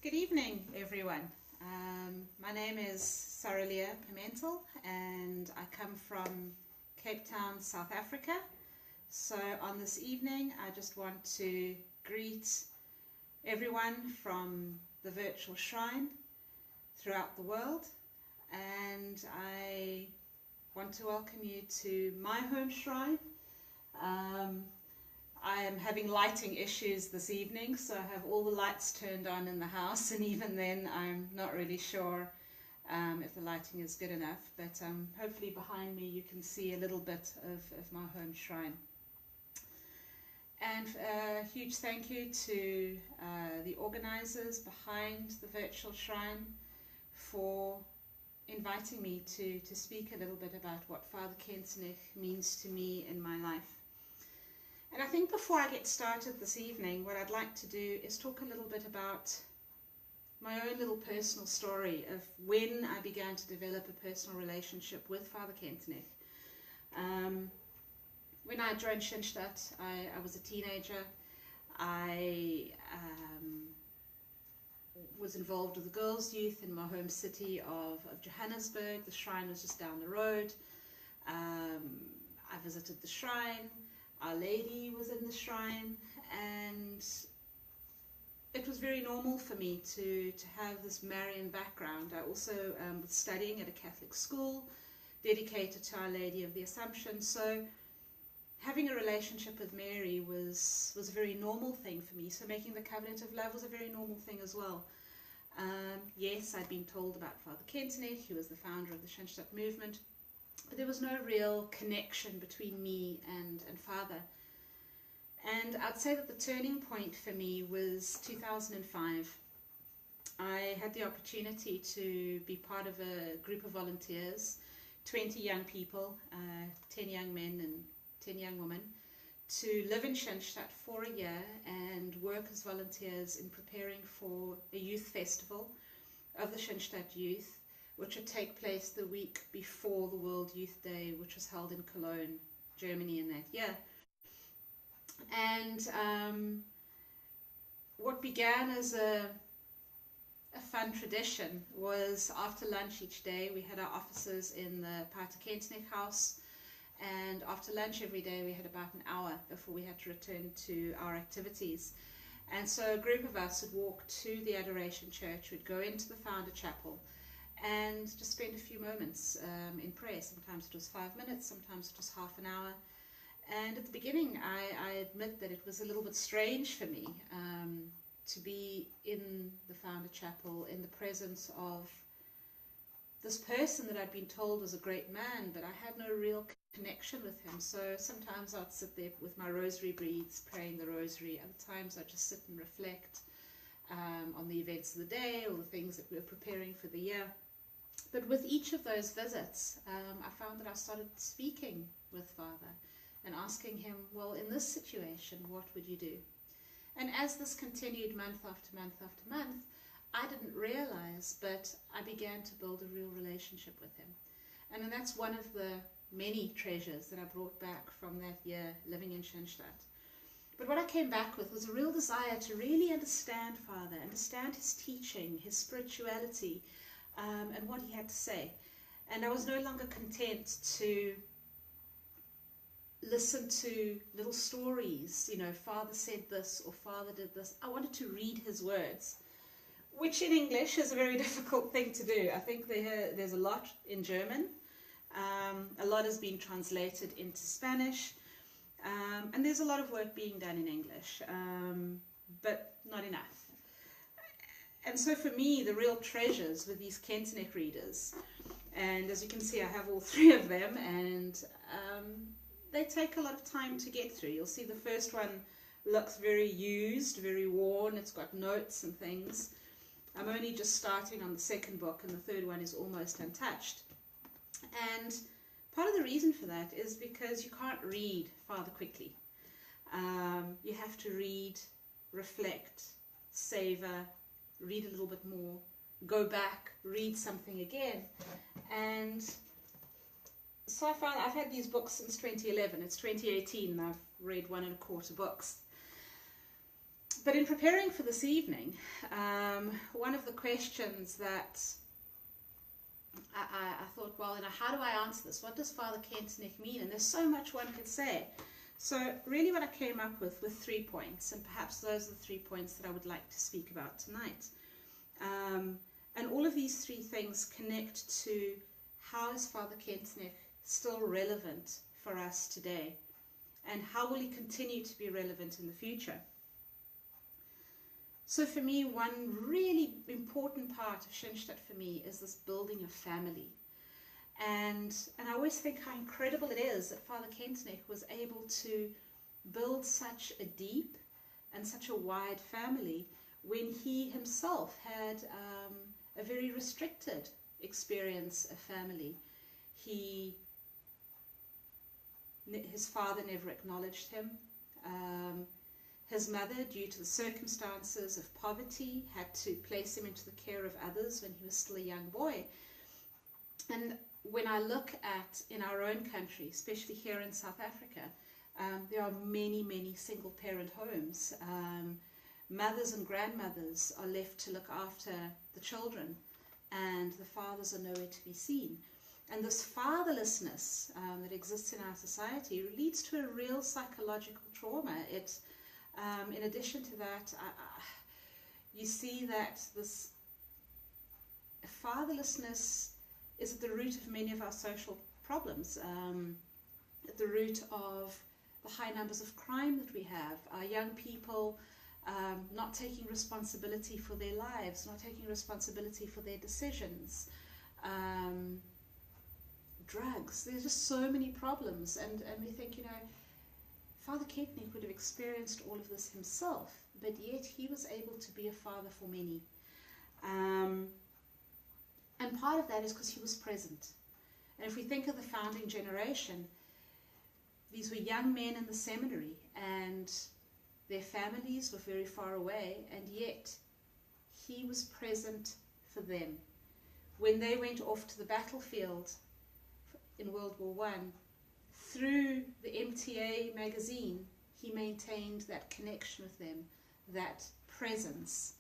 Good evening, everyone. My name is Sarah-Lea and I come from Cape Town, South Africa. So on this evening, I just want to greet everyone from the virtual shrine throughout the world, and I want to welcome you to my home shrine. I am having lighting issues this evening, so I have all the lights turned on in the house, and even then I'm not really sure if the lighting is good enough, but hopefully behind me you can see a little bit of my home shrine. And a huge thank you to the organizers behind the virtual shrine for inviting me to speak a little bit about what Father Kentenich means to me in my life. And I think before I get started this evening, what I'd like to do is talk a little bit about my own little personal story of when I began to develop a personal relationship with Father Kentenich. When I joined Schoenstatt, I was a teenager. I was involved with the girls' youth in my home city of Johannesburg. The shrine was just down the road. I visited the shrine. Our Lady was in the shrine, and it was very normal for me to have this Marian background. I also was studying at a Catholic school dedicated to Our Lady of the Assumption, so having a relationship with Mary was a very normal thing for me. So making the covenant of love was a very normal thing as well. Yes, I'd been told about Father Kentenich, who was the founder of the Schoenstatt movement, but there was no real connection between me and Father. And I'd say that the turning point for me was 2005. I had the opportunity to be part of a group of volunteers, 20 young people, 10 young men and 10 young women, to live in Schoenstatt for a year and work as volunteers in preparing for a youth festival of the Schoenstatt youth, which would take place the week before the World Youth Day, which was held in Cologne, Germany in that year. And what began as a fun tradition was after lunch each day we had our offices in the Pater Kentenich house, and after lunch every day we had about an hour before we had to return to our activities. And so a group of us would walk to the Adoration Church, would go into the Founder Chapel, and just spend a few moments in prayer. Sometimes it was 5 minutes, sometimes it was half an hour. And at the beginning, I admit that it was a little bit strange for me to be in the Founder Chapel in the presence of this person that I'd been told was a great man, but I had no real connection with him. So sometimes I'd sit there with my rosary beads, praying the rosary. Other times I'd just sit and reflect on the events of the day or the things that we were preparing for the year. But with each of those visits, I found that I started speaking with Father and asking him, well, in this situation, what would you do? And as this continued month after month after month, I didn't realize, but I began to build a real relationship with him. And that's one of the many treasures that I brought back from that year living in Schoenstatt. But what I came back with was a real desire to really understand Father, understand his teaching, his spirituality, and what he had to say. And I was no longer content to listen to little stories, you know, Father said this or Father did this. I wanted to read his words, which in English is a very difficult thing to do. I think there's a lot in German. A lot has been translated into Spanish, and there's a lot of work being done in English, but not enough. And so for me, the real treasures were these Kentenich readers. And as you can see, I have all three of them, and they take a lot of time to get through. You'll see the first one looks very used, very worn. It's got notes and things. I'm only just starting on the second book, and the third one is almost untouched. And part of the reason for that is because you can't read Father quickly. You have to read, reflect, savor, read a little bit more, go back, read something again. And so I found I've had these books since 2011. It's 2018 and I've read 1 1/4 books. But in preparing for this evening, one of the questions that I thought, well, how do I answer this? What does Father Kentenich mean? And there's so much one could say. So really what I came up with were 3 points, and perhaps those are the 3 points that I would like to speak about tonight. And all of these 3 things connect to how is Father Kentenich still relevant for us today, and how will he continue to be relevant in the future? So for me, one really important part of Schoenstatt for me is this building of family. And I always think how incredible it is that Father Kentenich was able to build such a deep and such a wide family when he himself had a very restricted experience of family. His father never acknowledged him. His mother, due to the circumstances of poverty, had to place him into the care of others when he was still a young boy. And when I look at, in our own country, especially here in South Africa, there are many, many single parent homes. Mothers and grandmothers are left to look after the children, and the fathers are nowhere to be seen. And this fatherlessness that exists in our society leads to a real psychological trauma. In addition to that, you see that this fatherlessness is at the root of many of our social problems, at the root of the high numbers of crime that we have, our young people not taking responsibility for their lives, not taking responsibility for their decisions, drugs. There's just so many problems, and we think, Father Kentenich would have experienced all of this himself, but yet he was able to be a father for many. And part of that is because he was present. And if we think of the founding generation, these were young men in the seminary, and their families were very far away, and yet he was present for them. When they went off to the battlefield in World War I, through the MTA magazine, he maintained that connection with them, that presence.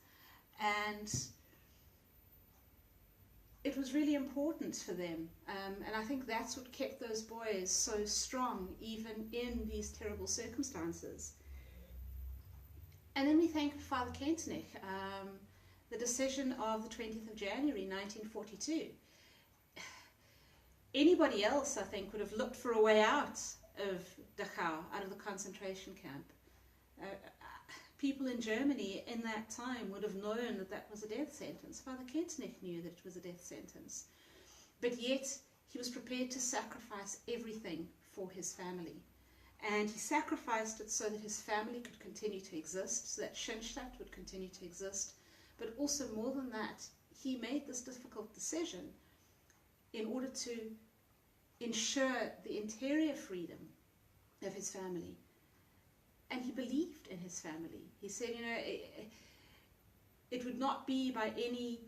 And it was really important for them. And I think that's what kept those boys so strong, even in these terrible circumstances. And then we thank Father Kentenich, the decision of the 20th of January 1942. Anybody else, I think, would have looked for a way out of Dachau, out of the concentration camp. People in Germany in that time would have known that that was a death sentence. Father Kentenich knew that it was a death sentence. But yet, he was prepared to sacrifice everything for his family. And he sacrificed it so that his family could continue to exist, so that Schoenstatt would continue to exist. But also, more than that, he made this difficult decision in order to ensure the interior freedom of his family. And he believed in his family. He said, it would not be by any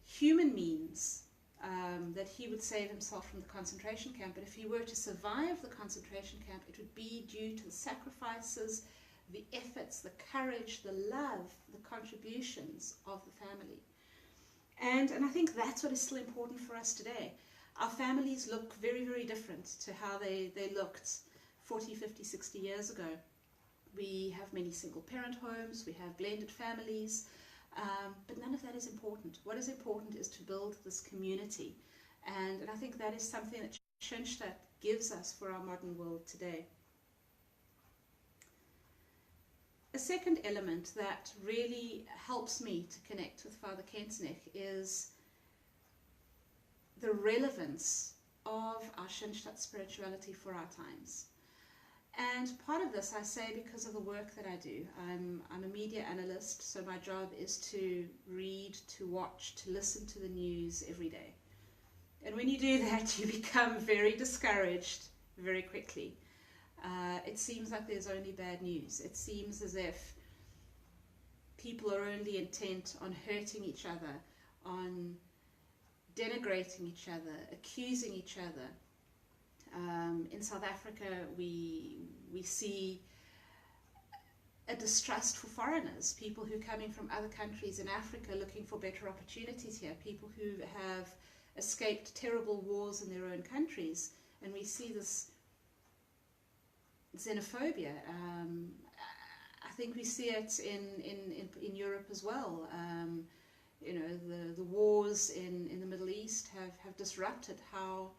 human means that he would save himself from the concentration camp, but if he were to survive the concentration camp, it would be due to the sacrifices, the efforts, the courage, the love, the contributions of the family. And I think that's what is still important for us today. Our families look very, very different to how they looked 40, 50, 60 years ago. We have many single parent homes, we have blended families, but none of that is important. What is important is to build this community. And I think that is something that Schoenstatt gives us for our modern world today. A second element that really helps me to connect with Father Kentenich is the relevance of our Schoenstatt spirituality for our times. And part of this I say because of the work that I do. I'm a media analyst, so my job is to read, to watch, to listen to the news every day. And when you do that, you become very discouraged very quickly. It seems like there's only bad news. It seems as if people are only intent on hurting each other, on denigrating each other, accusing each other. In South Africa, we see a distrust for foreigners, people who are coming from other countries in Africa looking for better opportunities here, people who have escaped terrible wars in their own countries. And we see this xenophobia. I think we see it in Europe as well. You know, the wars in the Middle East have disrupted how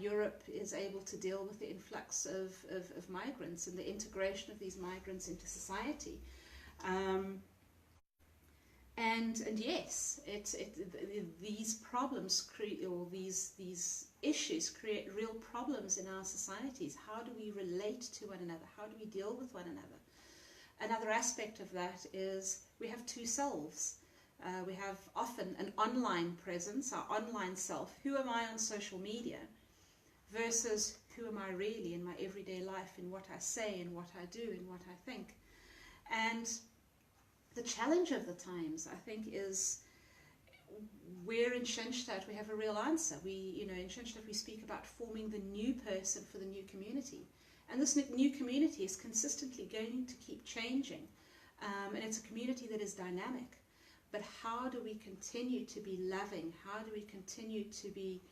Europe is able to deal with the influx of migrants and the integration of these migrants into society. And yes, these problems or these issues create real problems in our societies. How do we relate to one another? How do we deal with one another? Another aspect of that is we have two selves. We have often an online presence, our online self. Who am I on social media? Versus who am I really in my everyday life, in what I say, in what I do, in what I think. And the challenge of the times, I think, is where in Schoenstatt we have a real answer. In Schoenstatt we speak about forming the new person for the new community. And this new community is consistently going to keep changing. And it's a community that is dynamic. But how do we continue to be loving? How do we continue to be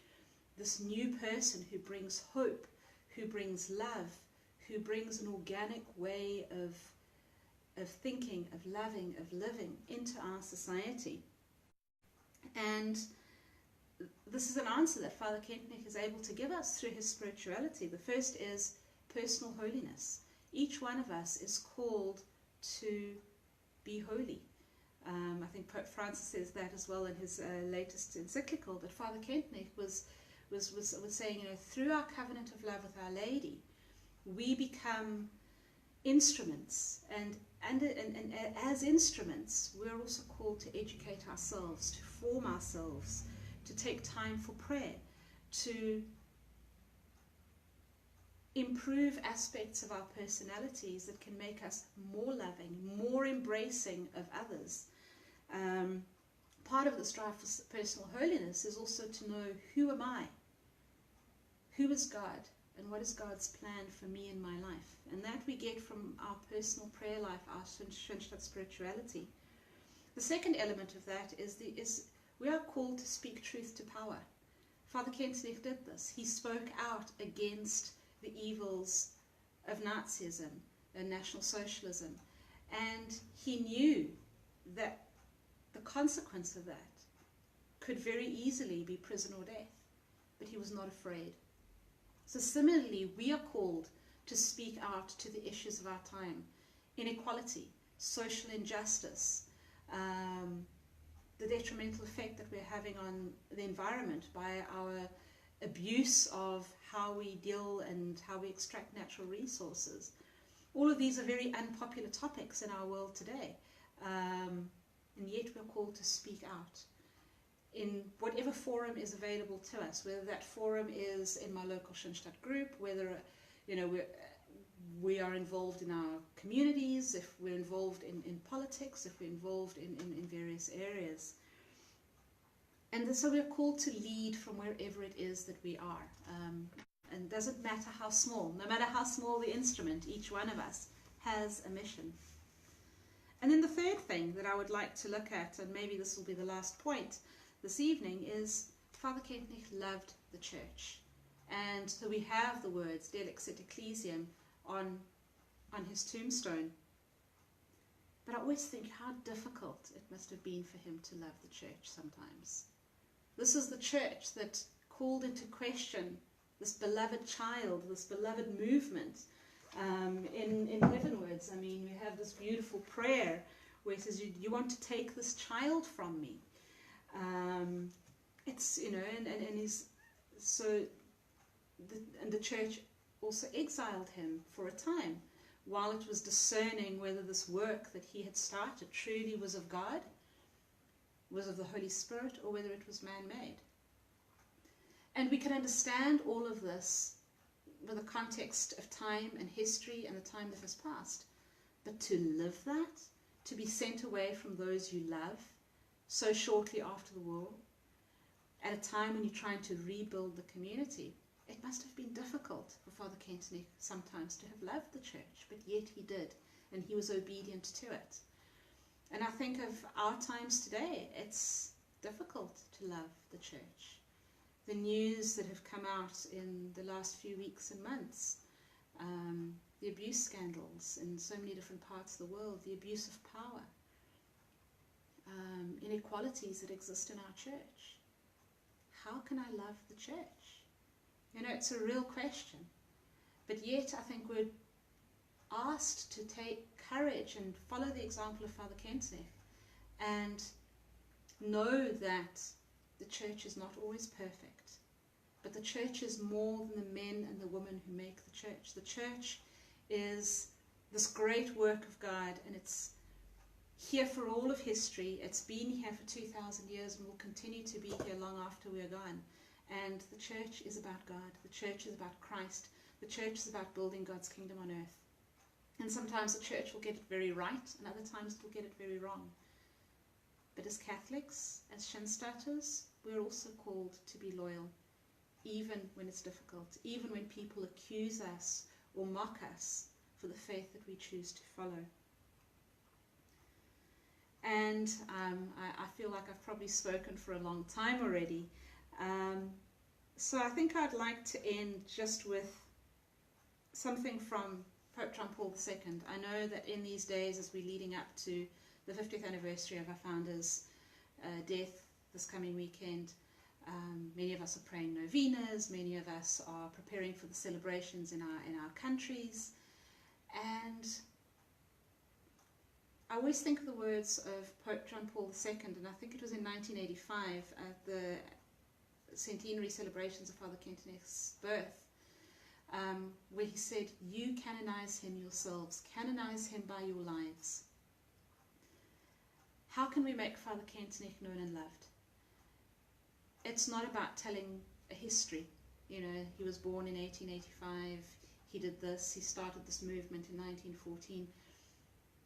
this new person who brings hope, who brings love, who brings an organic way of thinking, of loving, of living into our society? And this is an answer that Father Kentenich is able to give us through his spirituality. The first is personal holiness. Each one of us is called to be holy. I think Pope Francis says that as well in his latest encyclical. But Father Kentenich was saying, through our covenant of love with Our Lady, we become instruments, and as instruments, we're also called to educate ourselves, to form ourselves, to take time for prayer, to improve aspects of our personalities that can make us more loving, more embracing of others. Part of the strive for personal holiness is also to know, who am I? Who is God? And what is God's plan for me in my life? And that we get from our personal prayer life, our Schoenstatt spirituality. The second element of that is we are called to speak truth to power. Father Kentenich did this. He spoke out against the evils of Nazism and National Socialism. And he knew that the consequence of that could very easily be prison or death. But he was not afraid. So similarly, we are called to speak out to the issues of our time. Inequality, social injustice, the detrimental effect that we're having on the environment by our abuse of how we deal and how we extract natural resources. All of these are very unpopular topics in our world today. And yet we're called to speak out in whatever forum is available to us, whether that forum is in my local Schoenstatt group, whether we are involved in our communities, if we're involved in politics, if we're involved in various areas. And so we're called to lead from wherever it is that we are. And it doesn't matter how small, no matter how small the instrument, each one of us has a mission. And then the third thing that I would like to look at, and maybe this will be the last point this evening, is Father Kentenich loved the church. And so we have the words Delix et Ecclesiam on his tombstone. But I always think how difficult it must have been for him to love the church sometimes. This is the church that called into question this beloved child, this beloved movement in heavenwards. I mean, we have this beautiful prayer where it says, you want to take this child from me. It's, and he's, so, and the church also exiled him for a time while it was discerning whether this work that he had started truly was of God, was of the Holy Spirit, or whether it was man-made. And we can understand all of this with a context of time and history and the time that has passed. But to live that, to be sent away from those you love so shortly after the war, at a time when you're trying to rebuild the community, it must have been difficult for Father Kentenich sometimes to have loved the church, but yet he did. and he was obedient to it. And I think of our times today, it's difficult to love the church. The news that have come out in the last few weeks and months, the abuse scandals in so many different parts of the world, the abuse of power, inequalities that exist in our church. How can I love the church? You know, it's a real question. But yet I think we're asked to take courage and follow the example of Father Kentenich and know that the church is not always perfect, but the church is more than the men and the women who make the church. The church is this great work of God, and it's here for all of history. It's been here for 2,000 years and will continue to be here long after we're gone. And the church is about God. The church is about Christ. The church is about building God's kingdom on earth. And sometimes the church will get it very right, and other times it will get it very wrong. But as Catholics, as Schoenstatters, we're also called to be loyal, even when it's difficult, even when people accuse us or mock us for the faith that we choose to follow. And I feel like I've probably spoken for a long time already. So I think I'd like to end just with something from Pope John Paul II. I know that in these days, as we're leading up to the 50th anniversary of our founder's death this coming weekend, many of us are praying novenas, many of us are preparing for the celebrations in our countries, and I always think of the words of Pope John Paul II, and I think it was in 1985 at the centenary celebrations of Father Kentenich's birth, where he said, "You canonize him yourselves, canonize him by your lives." How can we make Father Kentenich known and loved? It's not about telling a history. You know, he was born in 1885, he did this, he started this movement in 1914.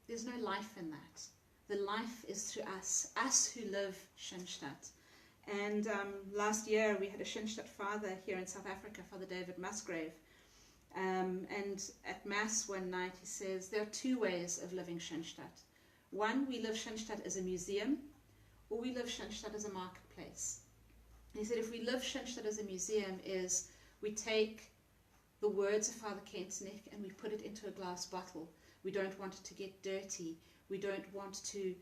There's no life in that. The life is through us who live Schoenstatt. And last year we had a Schoenstatt father here in South Africa, Father David Musgrave. And at Mass one night he says, there are two ways of living Schoenstatt. One, we live Schoenstatt as a museum, or we live Schoenstatt as a marketplace. And he said, if we live Schoenstatt as a museum, is we take the words of Father Kentenich and we put it into a glass bottle. We don't want it to get dirty. We don't want to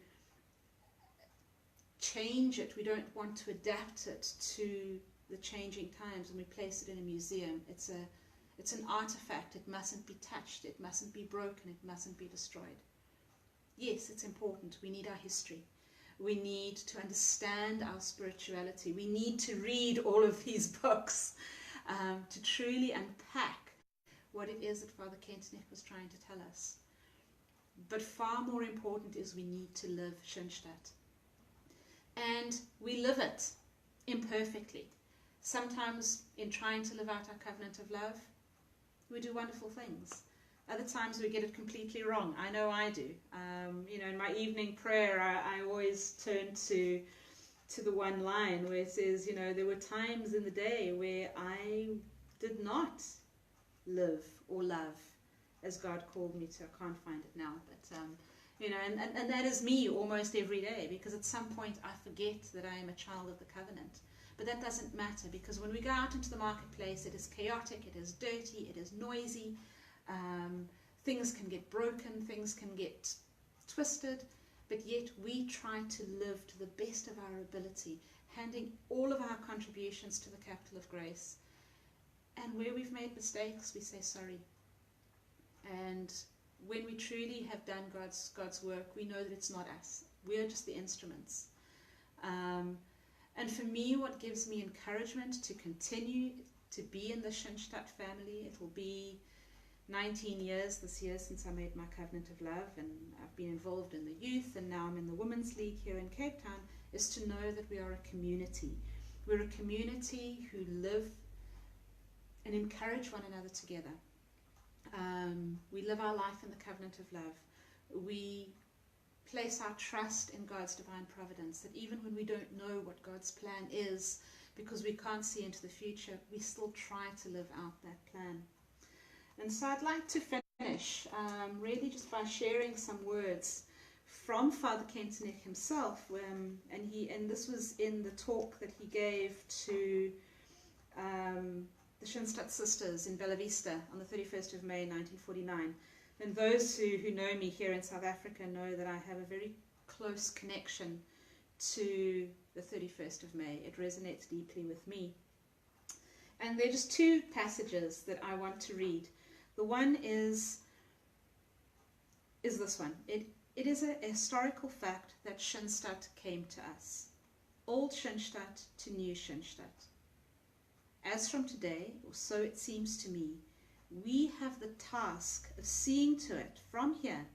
change it. We don't want to adapt it to the changing times, and we place it in a museum. It's an artifact. It mustn't be touched. It mustn't be broken. It mustn't be destroyed. Yes, it's important. We need our history. We need to understand our spirituality. We need to read all of these books to truly unpack what it is that Father Kentenich was trying to tell us. But far more important is we need to live Schoenstatt. And we live it imperfectly. Sometimes in trying to live out our covenant of love, we do wonderful things. Other times we get it completely wrong. I know I do. You know, in my evening prayer, I always turn to the one line where it says, you know, there were times in the day where I did not live or love as God called me to. I can't find it now, but you know, and that is me almost every day, because at some point I forget that I am a child of the covenant. But that doesn't matter, because when we go out into the marketplace, it is chaotic, it is dirty, it is noisy. Things can get broken, things can get twisted, but yet we try to live to the best of our ability, handing all of our contributions to the capital of grace. And where we've made mistakes, we say sorry. And when we truly have done God's work, we know that it's not us. We are just the instruments. And for me, what gives me encouragement to continue to be in the Schoenstatt family, it will be 19 years this year since I made my covenant of love, and I've been involved in the youth, and now I'm in the Women's League here in Cape Town, is to know that we are a community. We're a community who live and encourage one another together. We live our life in the covenant of love. We place our trust in God's divine providence, that even when we don't know what God's plan is, because we can't see into the future, we still try to live out that plan. And so I'd like to finish finish really just by sharing some words from Father Kentenich himself, and this was in the talk that he gave to the Schoenstatt sisters in Bella Vista on the 31st of May 1949. And those who know me here in South Africa know that I have a very close connection to the 31st of May. It resonates deeply with me. And there are just two passages that I want to read. The one is this one. It is a historical fact that Schoenstatt came to us. Old Schoenstatt to new Schoenstatt. As from today, or so it seems to me, we have the task of seeing to it from here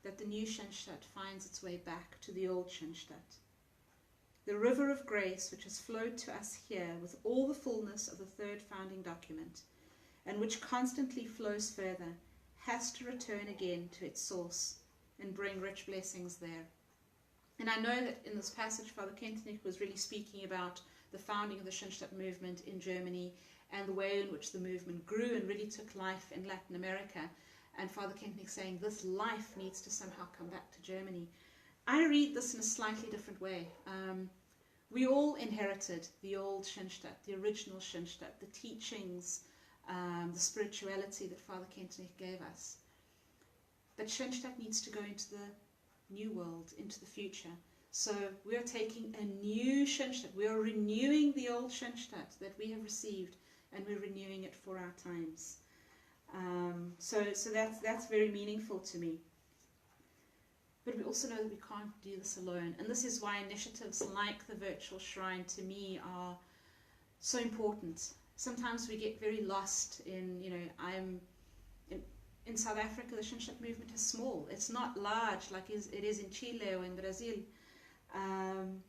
that the new Schoenstatt finds its way back to the old Schoenstatt. The river of grace which has flowed to us here with all the fullness of the third founding document, and which constantly flows further, has to return again to its source and bring rich blessings there. And I know that in this passage, Father Kentenich was really speaking about the founding of the Schoenstatt movement in Germany and the way in which the movement grew and really took life in Latin America. And Father Kentenich saying this life needs to somehow come back to Germany. I read this in a slightly different way. We all inherited the old Schoenstatt, the original Schoenstatt, the teachings, the spirituality that Father Kentenich gave us. But Schoenstatt needs to go into the new world, into the future. So we are taking a new Schoenstatt. We are renewing the old Schoenstatt that we have received, and we're renewing it for our times. So that's very meaningful to me. But we also know that we can't do this alone. And this is why initiatives like the virtual shrine to me are so important. Sometimes we get very lost in, in South Africa, the Schoenstatt movement is small. It's not large like it is in Chile or in Brazil. And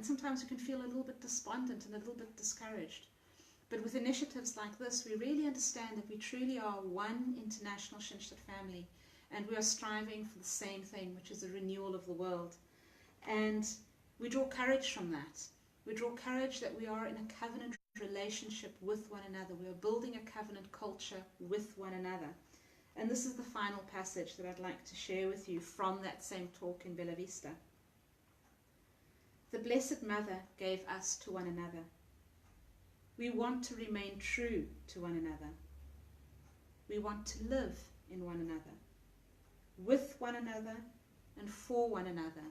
sometimes we can feel a little bit despondent and a little bit discouraged. But with initiatives like this, we really understand that we truly are one international Schoenstatt family, and we are striving for the same thing, which is a renewal of the world. And we draw courage from that. We draw courage that we are in a covenant relationship with one another. We are building a covenant culture with one another. And this is the final passage that I'd like to share with you from that same talk in Bella Vista. The Blessed Mother gave us to one another. We want to remain true to one another. We want to live in one another, with one another, and for one another,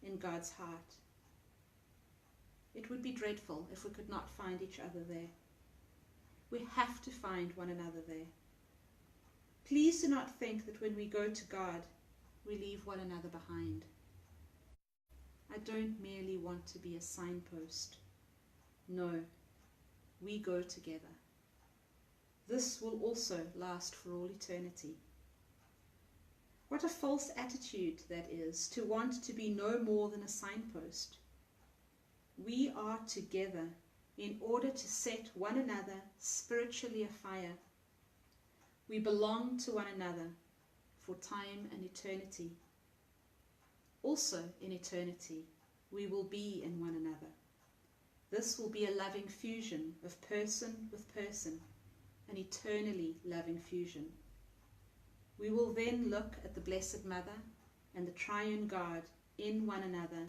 in God's heart. It would be dreadful if we could not find each other there. We have to find one another there. Please do not think that when we go to God, we leave one another behind. I don't merely want to be a signpost. No, we go together. This will also last for all eternity. What a false attitude that is, to want to be no more than a signpost. We are together in order to set one another spiritually afire. We belong to one another for time and eternity. Also in eternity, we will be in one another. This will be a loving fusion of person with person, an eternally loving fusion. We will then look at the Blessed Mother and the Triune God in one another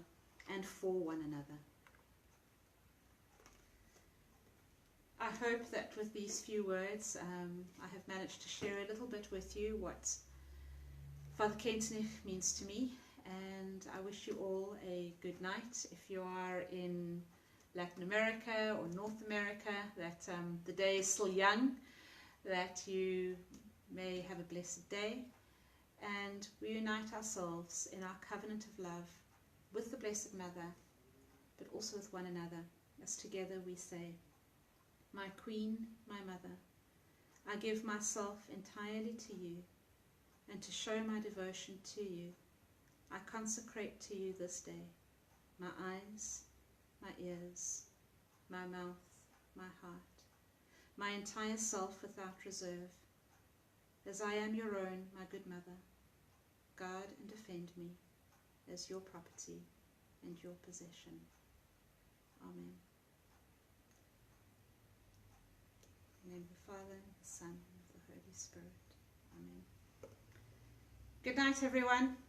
and for one another. I hope that with these few words I have managed to share a little bit with you what Father Kentenich means to me, and I wish you all a good night. If you are in Latin America or North America, that the day is still young, that you may have a blessed day, and we unite ourselves in our covenant of love with the Blessed Mother, but also with one another, as together we say, My Queen, my Mother, I give myself entirely to you, and to show my devotion to you, I consecrate to you this day my eyes, my ears, my mouth, my heart, my entire self without reserve. As I am your own, my good Mother, guard and defend me as your property and your possession. Amen. In the name of the Father, and the Son, and of the Holy Spirit. Amen. Good night, everyone.